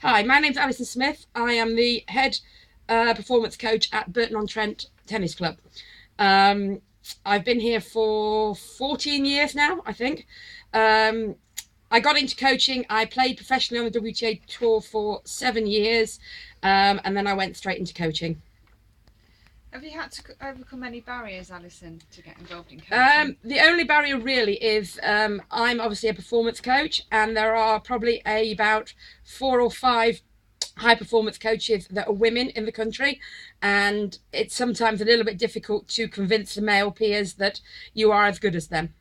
Hi, my name's Alison Smith. I am the head performance coach at Burton-on-Trent Tennis Club. Um, I've been here for 14 years now, I think. I got into coaching. I played professionally on the WTA Tour for 7 years, and then I went straight into coaching. Have you had to overcome any barriers, Alison, to get involved in coaching? The only barrier really is I'm obviously a performance coach, and there are probably about 4 or 5 high performance coaches that are women in the country, and it's sometimes a little bit difficult to convince the male peers that you are as good as them.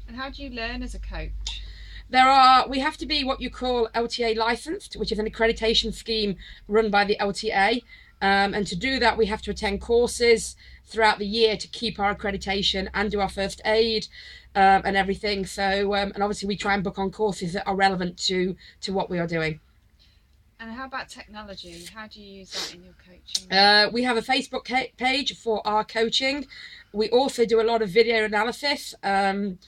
And how do you learn as a coach? We have to be what you call LTA licensed, which is an accreditation scheme run by the LTA. And to do that, we have to attend courses throughout the year to keep our accreditation and do our first aid and everything. So, and obviously we try and book on courses that are relevant to what we are doing. And how about technology? How do you use that in your coaching? We have a Facebook page for our coaching. We also do a lot of video analysis, and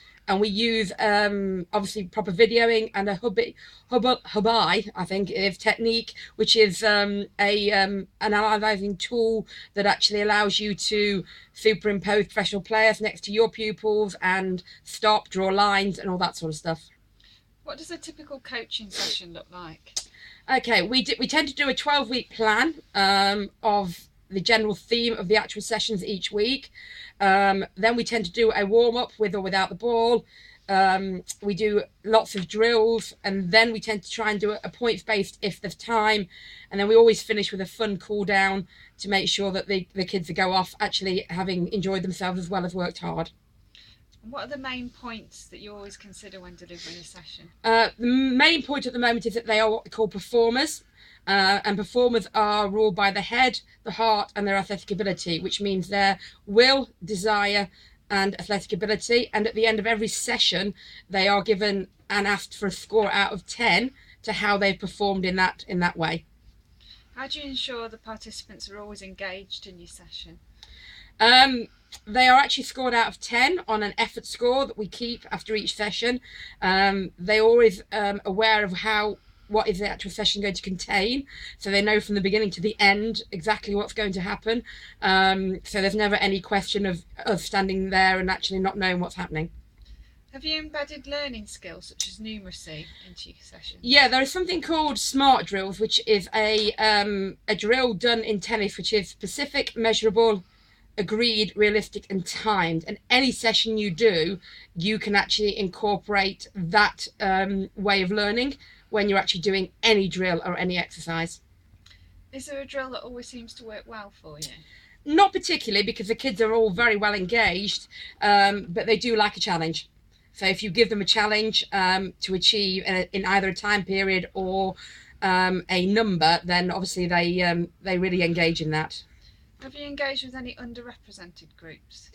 we use obviously proper videoing and a hubai, I think, is technique, which is an analysing tool that actually allows you to superimpose professional players next to your pupils and stop, draw lines, and all that sort of stuff. What does a typical coaching session look like? Okay, we tend to do a 12-week plan of the general theme of the actual sessions each week. Then we tend to do a warm-up with or without the ball. We do lots of drills, and then we tend to try and do a points-based if there's time. And then we always finish with a fun cool-down to make sure that the kids go off actually having enjoyed themselves as well as worked hard. What are the main points that you always consider when delivering a session? The main point at the moment is that they are what we call performers. And performers are ruled by the head, the heart, and their athletic ability, which means their will, desire, and athletic ability. And at the end of every session, they are given and asked for a score out of 10 to how they've performed in that way. How do you ensure the participants are always engaged in your session? They are actually scored out of 10 on an effort score that we keep after each session. They're always aware of what is the actual session going to contain, so they know from the beginning to the end exactly what's going to happen. So there's never any question of us standing there and actually not knowing what's happening. Have you embedded learning skills such as numeracy into your sessions? Yeah, there is something called SMART drills, which is a drill done in tennis, which is specific, measurable, agreed, realistic, and timed. And any session you do, you can actually incorporate that way of learning when you're actually doing any drill or any exercise. Is there a drill that always seems to work well for you? Not particularly, because the kids are all very well engaged, but they do like a challenge. So if you give them a challenge to achieve in either a time period or a number, then obviously they really engage in that. Have you engaged with any underrepresented groups?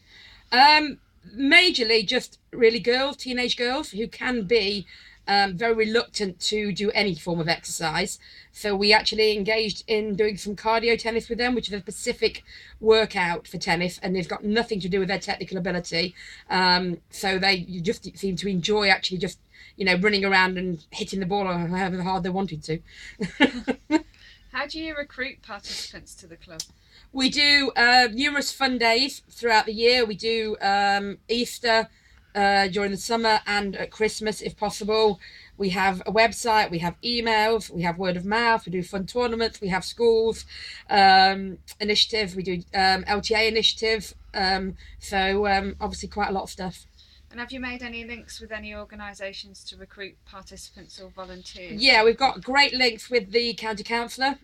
Majorly just really teenage girls who can be very reluctant to do any form of exercise. So we actually engaged in doing some cardio tennis with them, which is a specific workout for tennis, and it's got nothing to do with their technical ability. So they just seem to enjoy actually just, running around and hitting the ball however hard they wanted to. How do you recruit participants to the club? We do numerous fun days throughout the year. We do Easter during the summer and at Christmas if possible. We have a website, we have emails, we have word of mouth, we do fun tournaments, we have schools initiatives, we do LTA initiatives. So obviously quite a lot of stuff. And have you made any links with any organisations to recruit participants or volunteers? Yeah, we've got great links with the county councillor,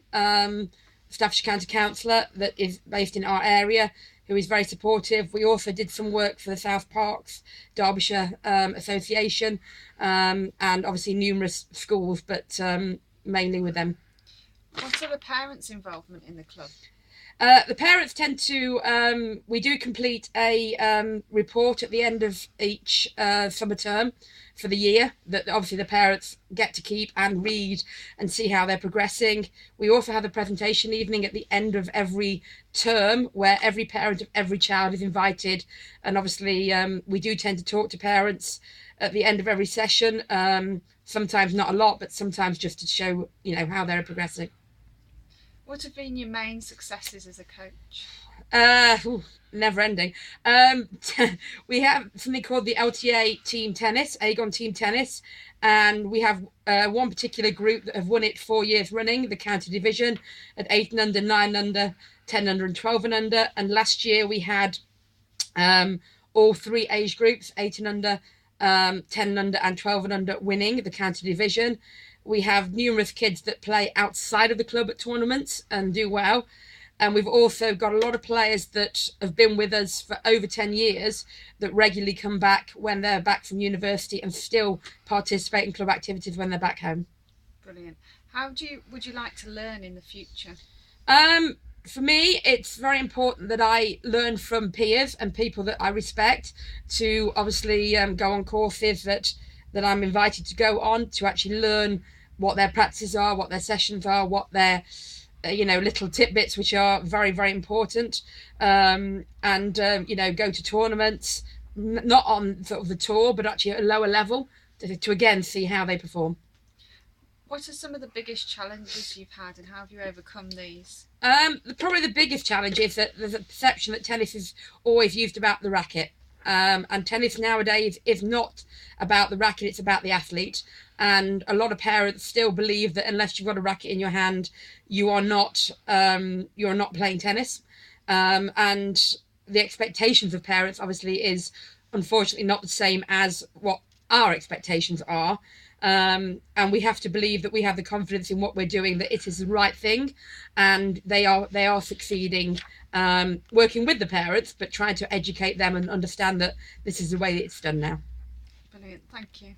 Staffordshire County Councillor, that is based in our area, who is very supportive. We also did some work for the South Parks Derbyshire Association, and obviously numerous schools, but mainly with them. What are the parents' involvement in the club? The parents tend to, we do complete a report at the end of each summer term for the year that obviously the parents get to keep and read and see how they're progressing. We also have a presentation evening at the end of every term where every parent of every child is invited. And obviously we do tend to talk to parents at the end of every session. Sometimes not a lot, but sometimes just to show, how they're progressing. What have been your main successes as a coach? Never ending. We have something called the LTA Team Tennis, Aegon Team Tennis, and we have one particular group that have won it 4 years running, the county division, at 8 and under, 9 and under, 10 under, and 12 and under. And last year we had all three age groups, 8 and under, 10 and under, and 12 and under, winning the county division. We have numerous kids that play outside of the club at tournaments and do well. And we've also got a lot of players that have been with us for over 10 years that regularly come back when they're back from university and still participate in club activities when they're back home. Brilliant. Would you like to learn in the future? For me, it's very important that I learn from peers and people that I respect, to obviously go on courses that I'm invited to go on, to actually learn what their practices are, what their sessions are, what their little tidbits which are very, very important, and go to tournaments, not on sort of the tour, but actually at a lower level, to again see how they perform. What are some of the biggest challenges you've had, and how have you overcome these? Probably the biggest challenge is that there's a perception that tennis is always used about the racket. And tennis nowadays is not about the racket, it's about the athlete. And a lot of parents still believe that unless you've got a racket in your hand, you're not playing tennis. And the expectations of parents obviously is unfortunately not the same as what our expectations are. And we have to believe that we have the confidence in what we're doing, that it is the right thing, and they are succeeding, working with the parents, but trying to educate them and understand that this is the way it's done now. Brilliant, thank you.